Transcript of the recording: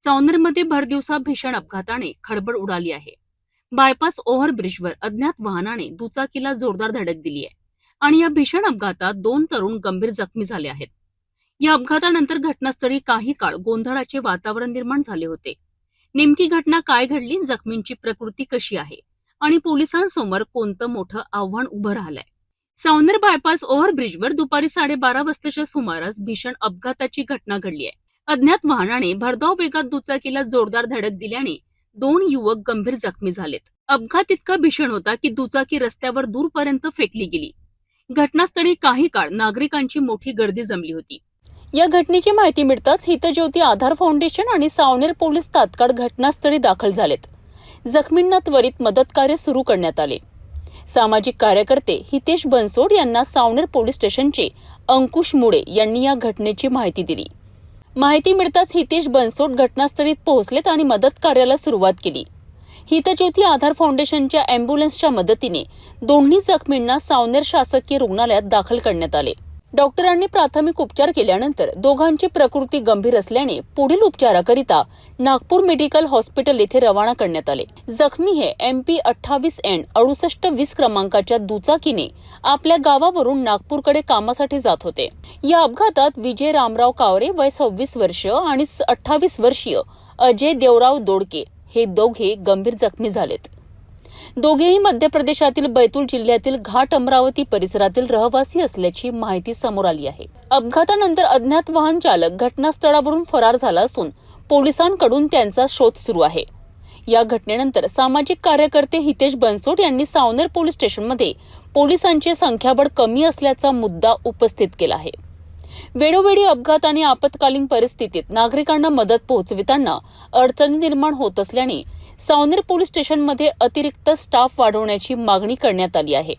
चावनेरमध्ये भरदिवसा भीषण अपघाताने खळबळ उडाली आहे. बायपास ओव्हरब्रिजवर अज्ञात वाहनाने दुचाकीला जोरदार धडक दिली आहे आणि या भीषण अपघातात 2 तरुण गंभीर जखमी झाले आहेत. या अपघातानंतर घटनास्थळी काही काळ गोंधळाचे वातावरण निर्माण झाले होते. नेमकी घटना काय घडली, जखमींची प्रकृती कशी आहे आणि पोलिसांसमोर कोणतं मोठं आव्हान उभं राहिलंय? सावनेर बायपास ओव्हरब्रिजवर दुपारी 12:30 वाजताच्या सुमारास भीषण अपघाताची घटना घडली आहे. अज्ञात वाहनाने भरधाव वेगात दुचाकीला जोरदार धडक दिल्याने 2 युवक गंभीर जखमी झालेत. अपघात इतका भीषण होता की दुचाकी रस्त्यावर दूरपर्यंत फेकली गेली. घटनास्थळी काही काळ नागरिकांची मोठी गर्दी जमली होती. या घटनेची माहिती मिळताच हितज्योती आधार फाउंडेशन आणि सावनेर पोलीस तात्काळ घटनास्थळी दाखल झालेत. जखमींना त्वरित मदतकार्य सुरू करण्यात आले. सामाजिक कार्यकर्ते हितेश बनसोड यांना सावनेर पोलीस स्टेशनचे अंकुश मुळे यांनी या घटनेची माहिती दिली. माहिती मिळताच हितेश बनसोड घटनास्थळी पोहोचलेत आणि मदत कार्याला सुरुवात केली. हितज्योती आधार फाउंडेशनच्या अँब्युलन्सच्या मदतीने दोन्ही जखमींना सावनेर शासकीय रुग्णालयात दाखल करण्यात आले. डॉक्टरांनी प्राथमिक उपचार केल्यानंतर दोघांची प्रकृती गंभीर असल्याने पुढील उपचाराकरिता नागपूर मेडिकल हॉस्पिटल येथे रवाना करण्यात आले. जखमी हे MP 28N 6820 क्रमांकाच्या दुचाकीने आपल्या गावावरून नागपूरकडे कामासाठी जात होते. या अपघातात विजय रामराव कावरे वय 26 वर्ष आणि 28 वर्षीय अजय देवराव दोडके हे दोघे गंभीर जखमी झालेत. दोघेही मध्य प्रदेशातील बैतूल जिल्ह्यातील घाट अमरावती परिसरातील रहिवासी असल्याची माहिती समोर आली आहे. अपघातानंतर अज्ञात वाहन चालक घटनास्थळावरून फरार झाला असून पोलिसांकडून त्यांचा शोध सुरू आहे. या घटनेनंतर सामाजिक कार्यकर्ते हितेश बनसोड यांनी सावनेर पोलीस स्टेशनमध्ये पोलिसांचे संख्याबळ कमी असल्याचा मुद्दा उपस्थित केला आहे. वेळोवेळी अपघात आणि आपत्कालीन परिस्थितीत नागरिकांना मदत पोहोचविताना अडचणी निर्माण होत असल्याने सावनेर पोलीस स्टेशनमध्ये अतिरिक्त स्टाफ वाढवण्याची मागणी करण्यात आली आहे.